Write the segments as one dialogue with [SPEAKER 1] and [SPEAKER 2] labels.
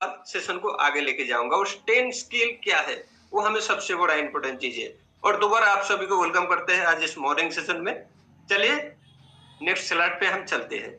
[SPEAKER 1] Session को आगे लेके जाऊंगा। और 10 स्किल क्या है वो हमें सबसे बड़ा इंपॉर्टेंट चीज है। और दोबारा आप सभी को वेलकम करते हैं आज इस मॉर्निंग सेशन में। चलिए नेक्स्ट स्लाइड पे हम चलते हैं।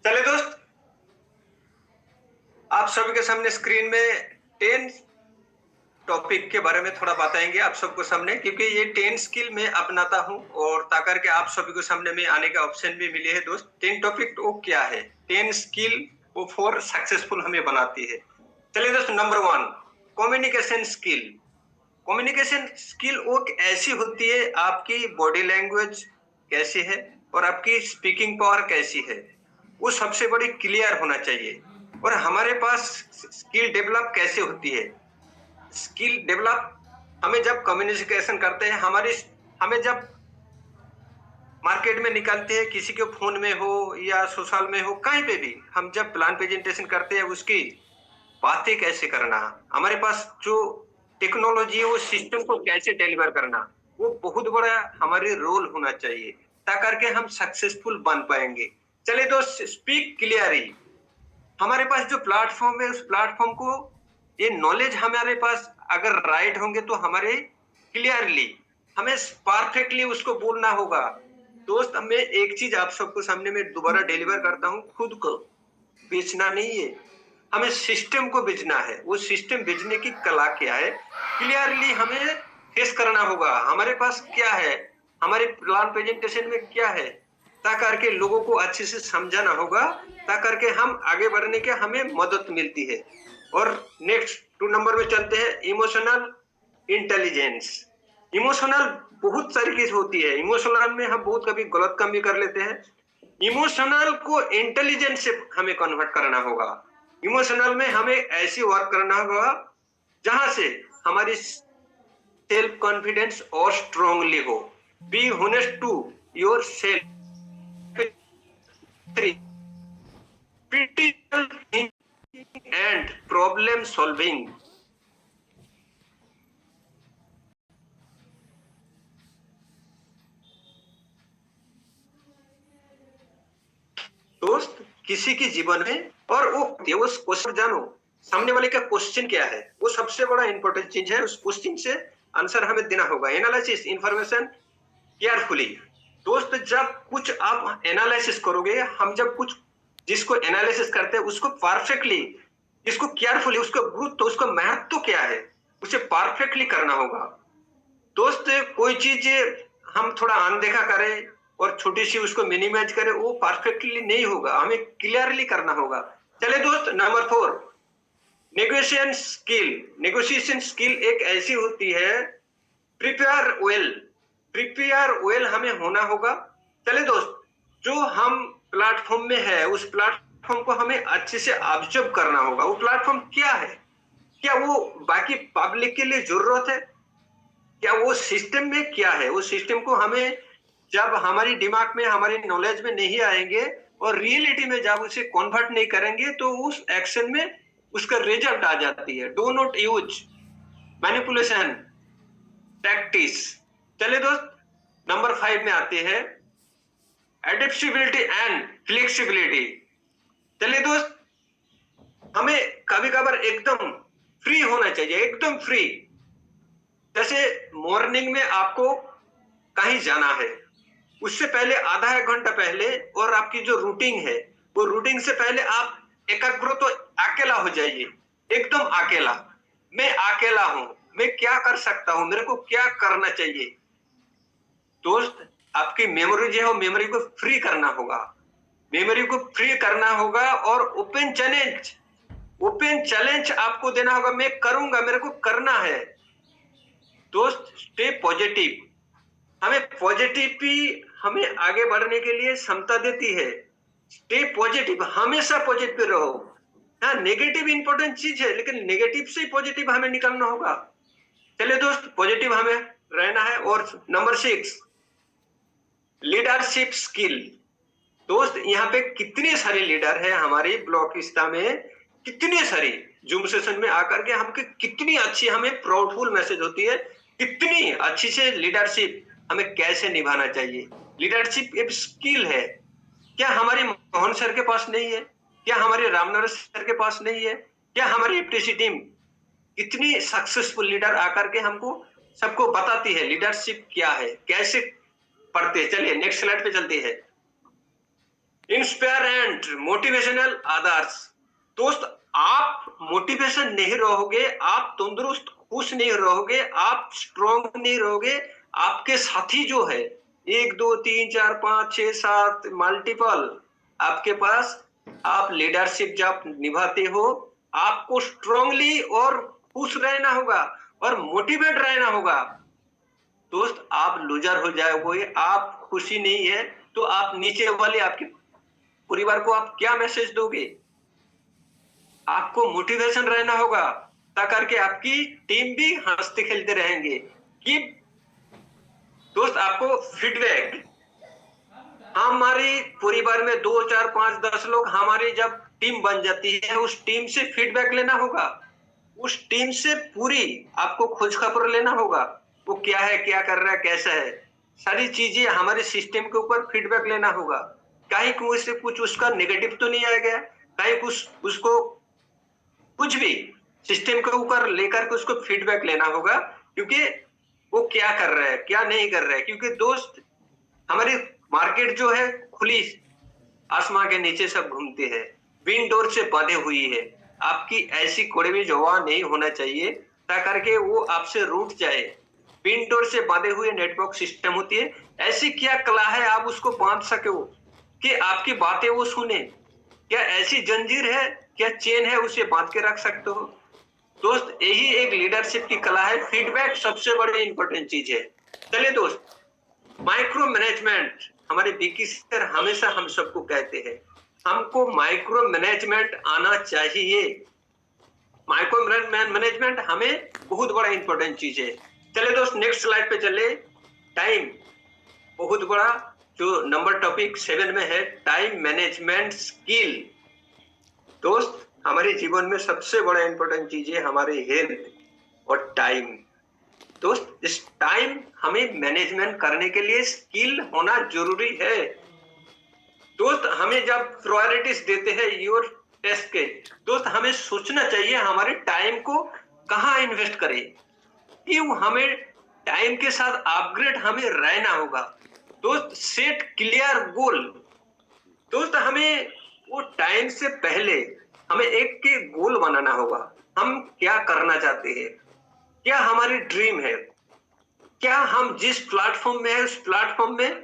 [SPEAKER 1] चले दोस्त, आप सभी के सामने स्क्रीन में 10 टॉपिक के बारे में थोड़ा बताएंगे आप सबको सामने, क्योंकि ये 10 स्किल मैं अपनाता हूं और ताकर के आप सभी को सामने में आने का ऑप्शन भी मिले है। दोस्त 10 टॉपिक वो क्या है, 10 स्किल वो फॉर सक्सेसफुल हमें बनाती है। चलिए दोस्त, number 1 communication skill. Communication skill वो ऐसी होती है, आपकी बॉडी लैंग्वेज कैसी है और आपकी स्पीकिंग पावर कैसी है, वो सबसे बड़ी क्लियर होना चाहिए। और हमारे पास स्किल डेवलप कैसे होती है, स्किल डेवलप हमें जब कम्युनिकेशन करते हैं, हमें जब मार्केट में निकलते हैं, किसी के फोन में हो या सोशल में हो, कहीं पे भी हम जब प्लान प्रेजेंटेशन करते हैं, उसकी बातें कैसे करना, हमारे पास जो टेक्नोलॉजी है वो सिस्टम को कैसे डिलीवर करना, वो बहुत बड़ा हमारे रोल होना चाहिए, ताकि करके हम सक्सेसफुल बन पाएंगे। चलिए दोस्त, स्पीक क्लियरली। हमारे पास जो प्लेटफॉर्म है, उस प्लेटफॉर्म को ये नॉलेज हमारे पास अगर राइट होंगे तो हमारे क्लियरली हमें परफेक्टली उसको बोलना होगा। दोस्त, मैं एक चीज आप सबको सामने में दोबारा डिलीवर करता हूँ, खुद को बेचना नहीं है, हमें सिस्टम को बेचना है। वो सिस्टम बेचने की कला क्या है, क्लियरली हमें फेस करना होगा। हमारे पास क्या है, हमारे प्लान प्रेजेंटेशन में क्या है, ता करके लोगों को अच्छे से समझाना होगा, ता करके हम आगे बढ़ने के हमें मदद मिलती है। और नेक्स्ट 2 नंबर में चलते हैं, इमोशनल इंटेलिजेंस। इमोशनल बहुत तरीके से होती है, इमोशनल में हम बहुत कभी गलत काम भी कर लेते हैं। इमोशनल को इंटेलिजेंस से हमें कन्वर्ट करना होगा। इमोशनल में हमें ऐसी वर्क करना होगा जहां से हमारी सेल्फ कॉन्फिडेंस और स्ट्रांगली हो। Be honest to yourself, critical thinking and problem solving। दोस्त, किसी के जीवन में और वो क्वेश्चन जानो, सामने वाले का क्वेश्चन क्या है, वो सबसे बड़ा इंपॉर्टेंट चीज है। उस क्वेश्चन से आंसर हमें देना होगा। Analysis information carefully. दोस्त, जब कुछ आप एनालिसिस करोगे, हम जब कुछ जिसको एनालिसिस करते हैं उसको परफेक्टली, इसको केयरफुली, उसका गुरुत्व, उसका महत्व क्या है, उसे परफेक्टली करना होगा। दोस्त, कोई चीज हम थोड़ा अनदेखा करें और छोटी सी उसको मिनिमाइज करें, वो परफेक्टली नहीं होगा, हमें क्लियरली करना होगा। चले दोस्त, number 4 negotiation skill. Negotiation skill एक ऐसी होती है, प्रिपेयर वेल, प्रिपेयर वेल हमें होना होगा। चले दोस्त, हम प्लेटफॉर्म में है, उस प्लेटफॉर्म को हमें अच्छे से ऑब्जर्व करना होगा। वो प्लेटफॉर्म क्या है, क्या वो बाकी पब्लिक के लिए जरूरत है, क्या वो सिस्टम में क्या है, उस सिस्टम को हमें जब हमारी दिमाग में हमारी नॉलेज में नहीं आएंगे और रियलिटी में जब उसे कन्वर्ट नहीं करेंगे तो उस एक्शन में उसका रिजल्ट आ जाती है। Do not use manipulation tactics. चलिए दोस्त, नंबर 5 में आते हैं एडेप्टेबिलिटी एंड फ्लेक्सिबिलिटी। चलिए दोस्त, हमें कभी कभार एकदम फ्री होना चाहिए, एकदम फ्री। जैसे मॉर्निंग में आपको कहीं जाना है, उससे पहले आधा एक घंटा पहले और आपकी जो रूटीन है वो रूटीन से पहले आप एकाग्र तो अकेला हो जाइए, एकदम अकेला। मैं अकेला हूं, मैं क्या कर सकता हूं, मेरे को क्या करना चाहिए। दोस्त, आपकी मेमोरी जो है मेमोरी को फ्री करना होगा, मेमोरी को फ्री करना होगा और ओपन चैलेंज आपको देना होगा। मैं करूंगा, मेरे को करना है। दोस्त, स्टे पॉजिटिव। हमें पॉजिटिव हमें आगे बढ़ने के लिए क्षमता देती है। स्टे पॉजिटिव, हमेशा पॉजिटिव रहो। हाँ, नेगेटिव इंपॉर्टेंट चीज है, लेकिन नेगेटिव से पॉजिटिव हमें निकालना होगा। चलिए दोस्त, पॉजिटिव हमें रहना है। और नंबर 6, लीडरशिप स्किल। दोस्त, यहाँ पे कितने सारे लीडर हैं हमारे ब्लॉकिस्ता में, कितने सारे जूम सेशन में आकर के हमके कितनी अच्छी हमें प्राउडफुल मैसेज होती है, कितनी अच्छी से लीडरशिप हमें कैसे निभाना चाहिए। लीडरशिप एक स्किल है। क्या हमारे मोहन सर के पास नहीं है, क्या हमारे रामनरेश सर के पास नहीं है, क्या हमारी एपीसी टीम इतनी सक्सेसफुल लीडर आकर के हमको सबको बताती है लीडरशिप क्या है, कैसे पढ़ते। चलिए नेक्स्ट स्लाइड पे चलते हैं। Inspire and motivational others. दोस्त, आप मोटिवेशन नहीं रहोगे, आप तंदुरुस्त खुश नहीं रहोगे, आप स्ट्रॉन्ग नहीं रहोगे, आपके साथी जो है 1 2 3 4 5 6 7 मल्टीपल आपके पास, आप लीडरशिप जब निभाते हो आपको स्ट्रांगली और खुश रहना होगा और मोटिवेट रहना होगा। दोस्त, आप लूजर हो जाओगे, आप खुशी नहीं है तो आप नीचे वाले आपके परिवार को आप क्या मैसेज दोगे। आपको मोटिवेशन रहना होगा ताकि के आपकी टीम भी हंसते खेलते रहेंगे। कि दोस्त, आपको फीडबैक, हमारे परिवार में 2 4 5 10 लोग हमारी जब टीम बन जाती है, उस टीम से फीडबैक लेना होगा, उस टीम से पूरी आपको खोज खबर लेना होगा। वो क्या है, क्या कर रहा है, कैसा है, सारी चीजें हमारे सिस्टम के ऊपर फीडबैक लेना होगा। कहीं से कुछ उसका नेगेटिव तो नहीं आ गया, कहीं कुछ उसको कुछ भी सिस्टम के ऊपर लेकर के उसको फीडबैक लेना होगा, क्योंकि वो क्या कर रहा है, क्या नहीं कर रहा है। क्योंकि दोस्त, हमारी मार्केट जो है खुली आसमां के नीचे सब घूमते हैं, विंड डोर से बंधे हुई है। आपकी ऐसी कड़वी जवान नहीं होना चाहिए ताकि वो आपसे रूठ जाए। विंड डोर से बांधे हुए नेटवर्क सिस्टम होती है, ऐसी क्या कला है आप उसको बांध सके हो कि आपकी बातें वो सुने। क्या ऐसी जंजीर है, क्या चेन है, उसे बांध के रख सकते हो। दोस्त, यही एक लीडरशिप की कला है। फीडबैक सबसे बड़ी इंपॉर्टेंट चीज है। चलिए दोस्त, माइक्रो मैनेजमेंट, हमारे बीकी सर हमेशा हम सबको कहते हैं हमको माइक्रो मैनेजमेंट आना चाहिए। माइक्रो मैनेजमेंट हमें बहुत बड़ा इंपॉर्टेंट चीज है। चलिए दोस्त, नेक्स्ट स्लाइड पे चले। टाइम, बहुत बड़ा जो नंबर टॉपिक 7 में है, टाइम मैनेजमेंट स्किल। दोस्त, हमारे जीवन में सबसे बड़ा इंपॉर्टेंट चीज है हमारे हेल्थ और टाइम। दोस्त, इस टाइम हमें मैनेजमेंट करने के लिए स्किल होना जरूरी है। दोस्त, हमें जब प्रायोरिटीज देते हैं योर टेस्ट के, दोस्त हमें सोचना चाहिए हमारे टाइम को कहाँ इन्वेस्ट करें। क्यों, हमें टाइम के साथ अपग्रेड हमें रहना होगा। दोस्त, सेट क्लियर गोल। दोस्त, हमें वो टाइम से पहले हमें एक के गोल बनाना होगा। हम क्या करना चाहते हैं, क्या हमारी ड्रीम है, क्या हम जिस प्लेटफॉर्म में है उस प्लेटफॉर्म में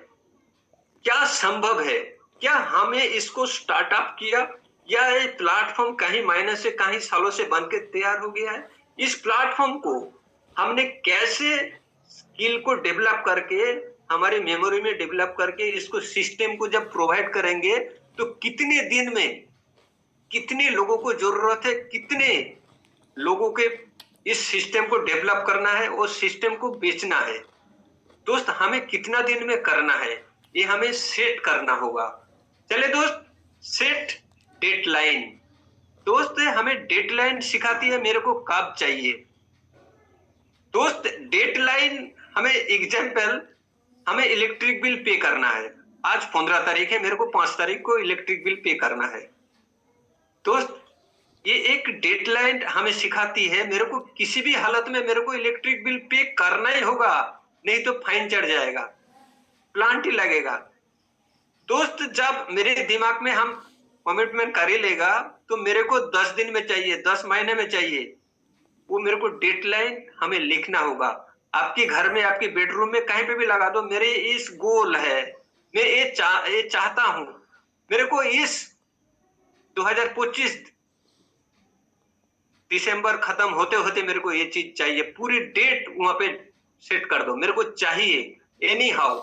[SPEAKER 1] क्या संभव है, क्या हमें इसको स्टार्टअप किया या ये प्लेटफॉर्म कहीं महीने से कहीं सालों से बन के तैयार हो गया है। इस प्लेटफॉर्म को हमने कैसे स्किल को डेवलप करके हमारी मेमोरी में डेवलप करके इसको सिस्टम को जब प्रोवाइड करेंगे तो कितने दिन में कितने लोगों को जरूरत है, कितने लोगों के इस सिस्टम को डेवलप करना है और सिस्टम को बेचना है। दोस्त हमें कितना दिन में करना है ये हमें सेट करना होगा। चले दोस्त, सेट डेडलाइन। दोस्त हमें डेडलाइन सिखाती है मेरे को कब चाहिए। दोस्त डेडलाइन हमें एग्जाम्पल, हमें इलेक्ट्रिक बिल पे करना है, आज 15 तारीख है, मेरे को 5 तारीख को इलेक्ट्रिक बिल पे करना है। दोस्त ये एक डेडलाइन हमें सिखाती है मेरे को किसी भी हालत में मेरे को इलेक्ट्रिक बिल पे करना ही होगा, नहीं तो फाइन चढ़ जाएगा, प्लांट ही लगेगा। दोस्त जब मेरे दिमाग में हम कमिटमेंट कर ही लेगा तो मेरे को 10 दिन में चाहिए, 10 महीने में चाहिए, वो मेरे को डेडलाइन हमें लिखना होगा। आपके घर में, आपके बेडरूम में, कहीं पे भी लगा दो, मेरे इस गोल है, मैं ये चाहता हूं, मेरे को इस 2025 दिसंबर खत्म होते होते मेरे को ये चीज चाहिए, पूरी डेट वहां पे सेट कर दो, मेरे को चाहिए एनी हाउ।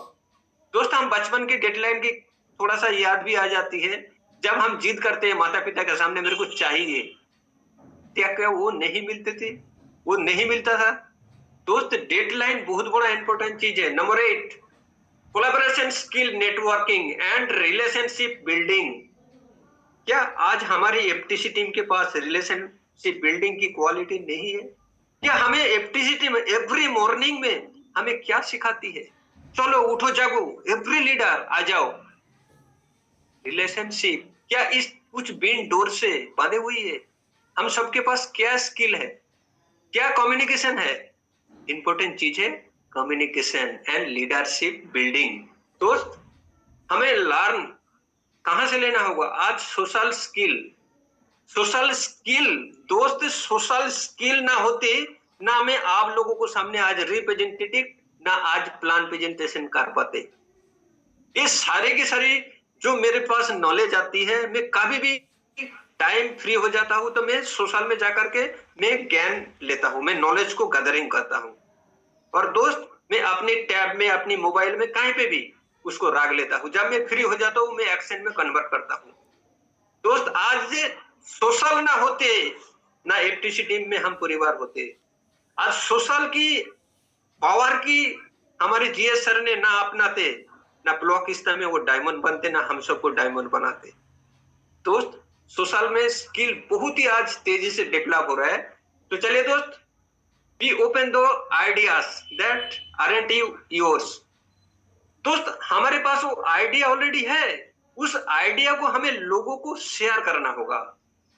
[SPEAKER 1] दोस्त हम बचपन की डेडलाइन की थोड़ा सा याद भी आ जाती है, जब हम जिद करते हैं माता पिता के सामने मेरे को चाहिए, क्या वो नहीं मिलते थे, वो नहीं मिलता था। दोस्त डेडलाइन बहुत बड़ा इंपॉर्टेंट चीज है। Number 8, collaboration skill, networking and relationship building. क्या आज हमारी एफटीसी टीम के पास रिलेशनशिप बिल्डिंग की क्वालिटी नहीं है? क्या हमें एफटीसी टीम एवरी मॉर्निंग में हमें क्या सिखाती है? चलो उठो जागो, एवरी लीडर आ जाओ। रिलेशनशिप क्या इस कुछ बिन डोर से बंधे हुई है? हम सबके पास क्या स्किल है, क्या कम्युनिकेशन है? इंपॉर्टेंट चीज है कम्युनिकेशन एंड लीडरशिप बिल्डिंग। दोस्त हमें लर्न कहां से लेना होगा? आज सोशल स्किल, सोशल स्किल। दोस्त सोशल स्किल ना होते ना मैं आप लोगों को सामने आज रिप्रेजेंटेटिव, ना आज प्लान प्रेजेंटेशन कर पाते। ये सारे के सारे जो मेरे पास नॉलेज आती है, मैं कभी भी टाइम फ्री हो जाता हूं तो मैं सोशल में जाकर के मैं ज्ञान लेता हूं, मैं नॉलेज को गैदरिंग करता हूं। और दोस्त मैं अपने टैब में, अपनी मोबाइल में कहीं पे भी उसको राग लेता हूं। जब मैं फ्री हो जाता हूं मैं एक्शन में कन्वर्ट करता हूं। दोस्त आज सोशल ना होते ना एफटीसी टीम में हम परिवार होते। आज सोशल की पावर की हमारे जीएस सर ने ना अपनाते, ना ब्लॉक स्तर में वो डायमंड बनते, ना हम सबको डायमंड बनाते। दोस्त सोशल में स्किल बहुत ही आज तेजी से डेवलप हो रहा है। तो चलिए दोस्त, बी ओपन दो आइडियाज दैट आरंट योर्स। दोस्त हमारे पास वो आइडिया ऑलरेडी है, उस आइडिया को हमें लोगों को शेयर करना होगा,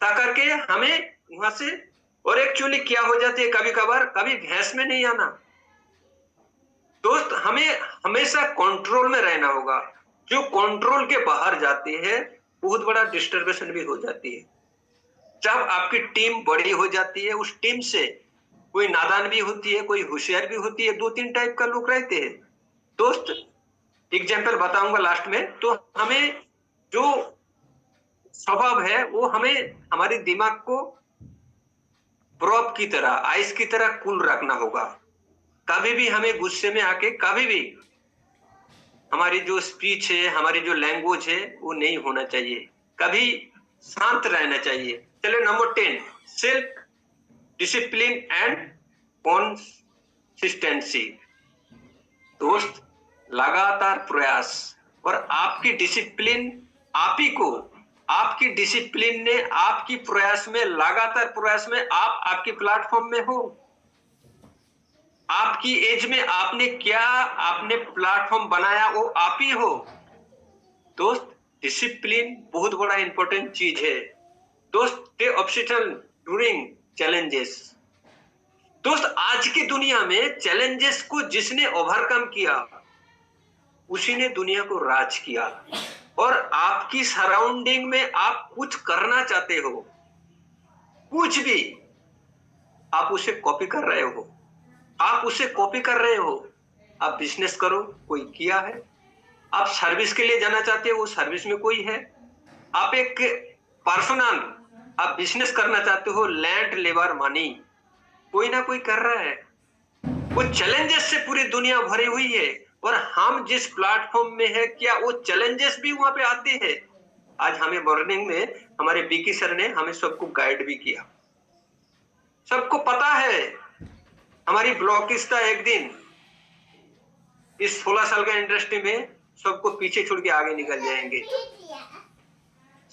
[SPEAKER 1] ताकि के हमें वहां से, और एक्चुअली क्या हो जाती है कभी कभार, कभी भैंस में नहीं आना। दोस्त हमें हमेशा कंट्रोल में रहना होगा, जो कंट्रोल के बाहर जाती है बहुत बड़ा डिस्टर्बेशन भी हो जाती है। जब आपकी टीम बड़ी हो जाती है, उस टीम से कोई नादान भी होती है, कोई होशियार भी होती है, 2-3 टाइप का लोग रहते हैं। दोस्त एग्जाम्पल बताऊंगा लास्ट में। तो हमें जो स्वभाव है वो हमें हमारे दिमाग को बर्फ की तरह, आइस की तरह कूल रखना होगा। कभी भी हमें गुस्से में आके, कभी भी हमारी जो स्पीच है, हमारी जो लैंग्वेज है वो नहीं होना चाहिए, कभी शांत रहना चाहिए। चलिए number 10, self discipline and consistency. दोस्त लगातार प्रयास और आपकी डिसिप्लिन, आप ही को, आपकी डिसिप्लिन ने आपकी प्रयास में, लगातार प्रयास में, आप आपके प्लेटफॉर्म में हो, आपकी एज में आपने क्या, आपने प्लेटफॉर्म बनाया वो आप ही हो। दोस्त डिसिप्लिन बहुत बड़ा इंपॉर्टेंट चीज है। दोस्त स्टे ऑब्स्टिकल ड्यूरिंग चैलेंजेस। दोस्त आज की दुनिया में चैलेंजेस को जिसने ओवरकम किया उसी ने दुनिया को राज किया। और आपकी सराउंडिंग में आप कुछ करना चाहते हो, कुछ भी, आप उसे कॉपी कर रहे हो, आप उसे कॉपी कर रहे हो। आप बिजनेस करो, कोई किया है। आप सर्विस के लिए जाना चाहते हो, वो सर्विस में कोई है। आप एक पर्सनल, आप बिजनेस करना चाहते हो, लैंड लेबर मनी, कोई ना कोई कर रहा है। वो चैलेंजेस से पूरी दुनिया भरी हुई है और हम जिस प्लेटफॉर्म में है क्या वो चैलेंजेस भी वहां पे आते हैं। आज हमें मॉर्निंग में हमारे बीकी सर ने हमें सबको गाइड भी किया। सबको पता है हमारी ब्लॉकिस्ता एक दिन इस 16 साल का इंडस्ट्री में सबको पीछे छोड़ के आगे निकल जाएंगे,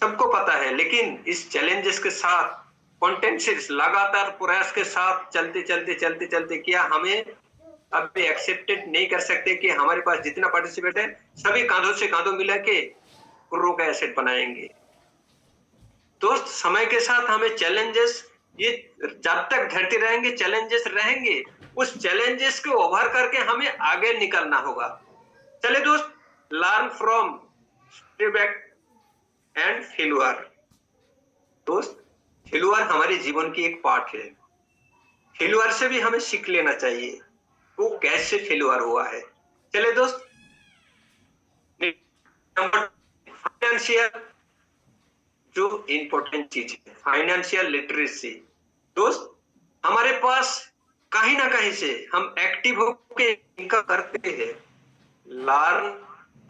[SPEAKER 1] सबको पता है। लेकिन इस चैलेंजेस के साथ कॉन्टेंट लगातार प्रयास के साथ चलते चलते चलते चलते क्या हमें अभी एक्सेप्टेड नहीं कर सकते कि हमारे पास जितना पार्टिसिपेट है सभी कांधों से कांधों मिला के कुर्रों का एसेट बनाएंगे। दोस्त समय के साथ हमें चैलेंजेस ये जब तक धरती रहेंगे चैलेंजेस रहेंगे, उस चैलेंजेस को ओवर करके हमें आगे निकलना होगा। चले दोस्त, learn from setback and failure. दोस्त फेल्यूर हमारे जीवन की एक पार्ट है, फेल्यूर से भी हमें सीख लेना चाहिए वो कैसे फेल्यूर हुआ है। चले दोस्त, नंबर फाइनेंशियल जो इंपॉर्टेंट चीज है फाइनेंशियल लिटरेसी। दोस्त हमारे पास कहीं ना कहीं से हम एक्टिव होकर इनका करते हैं, learn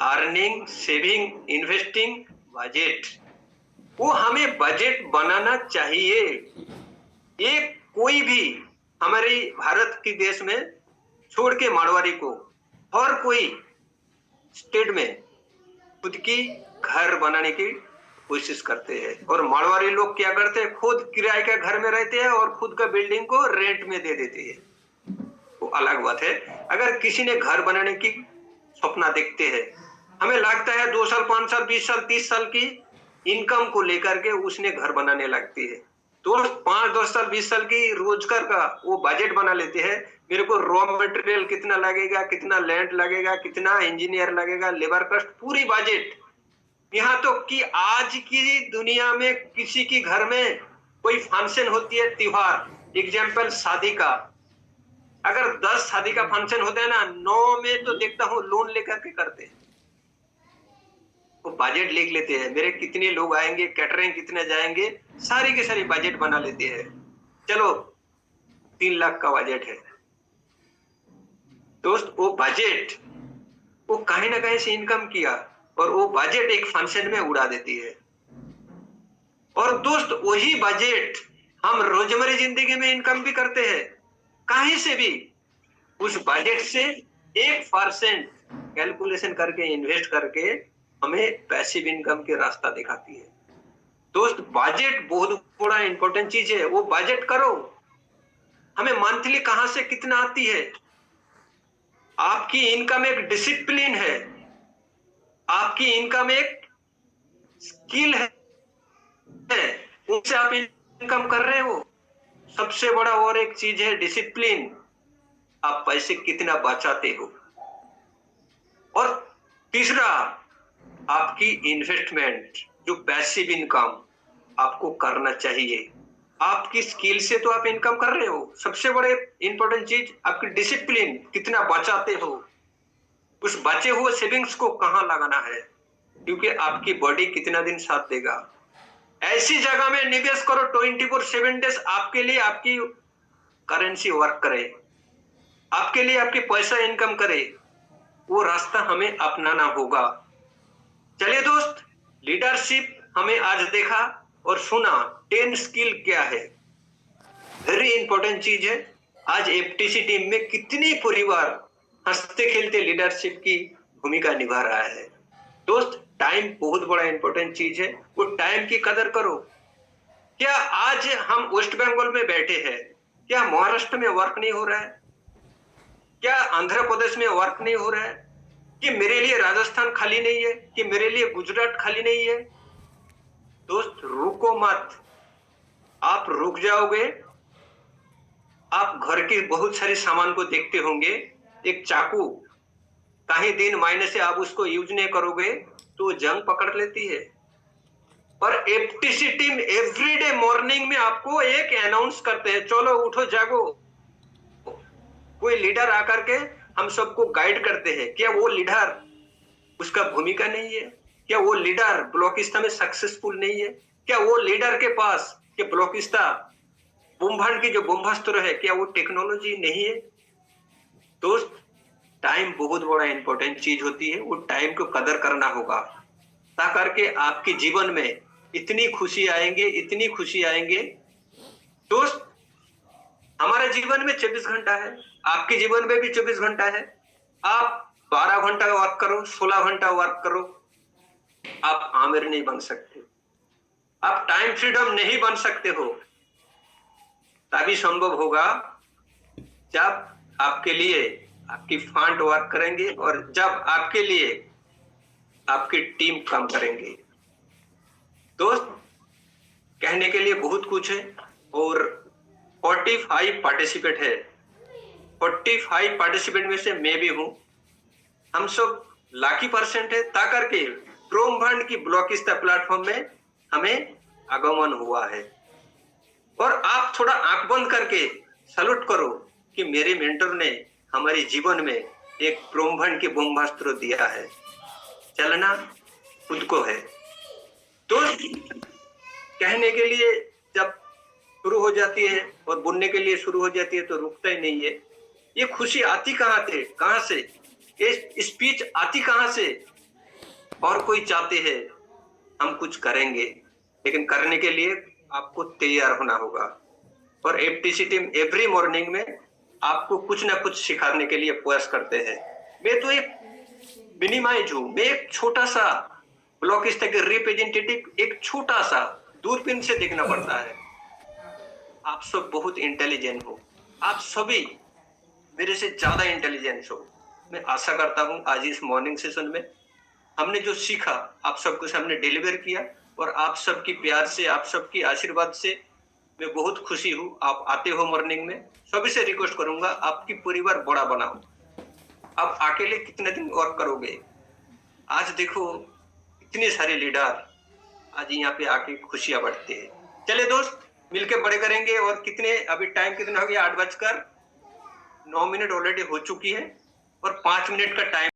[SPEAKER 1] earning saving investing budget. वो हमें बजट बनाना चाहिए। एक कोई भी हमारे भारत के देश में छोड़ के मारवाड़ी को हर कोई स्टेट में खुद की घर बनाने की कोशिश करते हैं, और मारवाड़ी लोग क्या करते हैं खुद किराए का घर में रहते हैं और खुद का बिल्डिंग को रेंट में दे देते हैं। वो अलग बात है। अगर किसी ने घर बनाने की सपना देखते हैं, हमें लगता है 2 साल 5 साल 20 साल 30 साल की इनकम को लेकर के उसने घर बनाने लगती है। तो 5-10 साल 20 साल की रोजगार का वो बजट बना लेते हैं। मेरे को रॉ मटेरियल कितना लगेगा, कितना लैंड लगेगा, कितना इंजीनियर लगेगा, लेबर कॉस्ट, पूरी बजट। यहाँ तो कि आज की दुनिया में किसी की घर में कोई फंक्शन होती है, त्योहार, एग्जाम्पल शादी का, अगर 10 शादी का फंक्शन होता है ना, 9 में तो देखता हूँ लोन लेकर के करते हैं। वो बजट लिख लेते हैं, मेरे कितने लोग आएंगे, कैटरिंग कितने जाएंगे, सारी की सारी बजट बना लेते हैं। चलो 3 लाख का बजट है दोस्त, वो बजट वो कहीं ना कहीं से इनकम किया और वो बजट एक फंक्शन में उड़ा देती है। और दोस्त वही बजट हम रोजमर्रा जिंदगी में इनकम भी करते हैं, कहीं से भी उस बजट से 1% कैलकुलेशन करके इन्वेस्ट करके हमें पैसिव इनकम के रास्ता दिखाती है। दोस्त बजट बहुत बड़ा इंपॉर्टेंट चीज है, वो बजट करो। हमें मंथली कहां से कितना आती है, आपकी इनकम एक डिसिप्लिन है, आपकी इनकम एक स्किल है, उनसे आप इनकम कर रहे हो। सबसे बड़ा और एक चीज है डिसिप्लिन, आप पैसे कितना बचाते हो। और तीसरा आपकी इन्वेस्टमेंट जो पैसिव इनकम आपको करना चाहिए। आपकी स्किल से तो आप इनकम कर रहे हो, सबसे बड़े इंपॉर्टेंट चीज आपकी डिसिप्लिन, कितना बचाते हो, उस बचे हुए सेविंग्स को कहां लगाना है, क्योंकि आपकी बॉडी कितना दिन साथ देगा। ऐसी जगह में निवेश करो 24/7 डेज आपके लिए आपकी करेंसी वर्क करे, आपके लिए आपकी पैसा इनकम करे, वो रास्ता हमें अपनाना होगा। चलिए दोस्त, लीडरशिप हमें आज देखा और सुना 10 स्किल क्या है, वेरी इंपॉर्टेंट चीज है। आज एफटीसी टीम में कितनी परिवार हंसते खेलते लीडरशिप की भूमिका निभा रहा है। दोस्त टाइम बहुत बड़ा इंपॉर्टेंट चीज है, वो टाइम की कदर करो। क्या आज हम वेस्ट बंगाल में बैठे हैं, क्या महाराष्ट्र में वर्क नहीं हो रहा है, क्या आंध्र प्रदेश में वर्क नहीं हो रहा है, कि मेरे लिए राजस्थान खाली नहीं है, कि मेरे लिए गुजरात खाली नहीं है। दोस्त रुको मत, आप रुक जाओगे, आप घर के बहुत सारे सामान को देखते होंगे, एक चाकू कहीं दिन महीने से आप उसको यूज नहीं करोगे तो जंग पकड़ लेती है। और एफटीसी टीम एवरीडे मॉर्निंग में आपको एक अनाउंस करते हैं, चलो उठो जागो। कोई लीडर आकर के हम सबको गाइड करते हैं, क्या वो लीडर उसका भूमिका नहीं है, क्या वो लीडर ब्लॉकिस्ता में सक्सेसफुल नहीं है, क्या वो लीडर के पास कि ब्लॉकिस्ता ब्रह्मांड की जो ब्रह्मास्त्र है क्या वो टेक्नोलॉजी नहीं है। दोस्त टाइम बहुत बड़ा इंपॉर्टेंट चीज होती है, वो टाइम को कदर करना होगा, ता करके आपके जीवन में इतनी खुशी आएंगे, इतनी खुशी आएंगे। दोस्त, हमारे जीवन में 24 घंटा है, आपके जीवन में भी 24 घंटा है। आप 12 घंटा वर्क करो, 16 घंटा वर्क करो, आप आमिर नहीं बन सकते, आप टाइम फ्रीडम नहीं बन सकते हो। तभी संभव होगा जब आपके लिए आपकी फंड वर्क करेंगे और जब आपके लिए आपकी टीम काम करेंगे। दोस्त, कहने के लिए बहुत कुछ है और 45 पार्टिसिपेंट है, 45 पार्टिसिपेंट में से मैं भी हूं। हम सब लाखी परसेंट है, ता करके ब्रह्मांड की ब्लॉकिस्ता प्लेटफॉर्म में हमें आगमन हुआ है। और आप थोड़ा आंख बंद करके सल्यूट करो कि मेरे मेंटर ने हमारे जीवन में एक ब्रह्मांड के ब्रह्मास्त्र दिया है। चलना खुद को है। तो कहने के लिए जब शुरू हो जाती है और बोलने के लिए शुरू हो जाती है तो रुकता ही नहीं है। ये खुशी आती कहां से, ये स्पीच आती कहां से? और कोई चाहते हैं हम कुछ करेंगे, लेकिन करने के लिए आपको तैयार होना होगा। और एफटीसी टीम एवरी मॉर्निंग में आपको कुछ ना कुछ सिखाने के लिए प्रयास करते हैं। मैं तो एक मिनिमाइज हूं, मैं एक छोटा सा ब्लॉक स्तर के रिप्रेजेंटेटिव, एक छोटा सा दूरबीन से देखना पड़ता है। आप सब बहुत इंटेलिजेंट हो, आप सभी मेरे से ज्यादा इंटेलिजेंट हो। मैं आशा करता हूं आज इस मॉर्निंग सेशन में हमने जो सीखा आप सबको सामने डिलीवर किया, और आप सबकी प्यार से, आप सबकी आशीर्वाद से मैं बहुत खुशी हूं। आप आते हो मॉर्निंग में, सभी से रिक्वेस्ट करूंगा आपकी परिवार बड़ा बनाओ। आप अकेले कितने दिन वर्क करोगे? आज देखो इतने सारे लीडर आज यहाँ पे आके खुशियां बांटते हैं। चले दोस्त, मिलके बड़े करेंगे। और कितने अभी टाइम कितना हो गया? 8:09 ऑलरेडी हो चुकी है और 5 मिनट का टाइम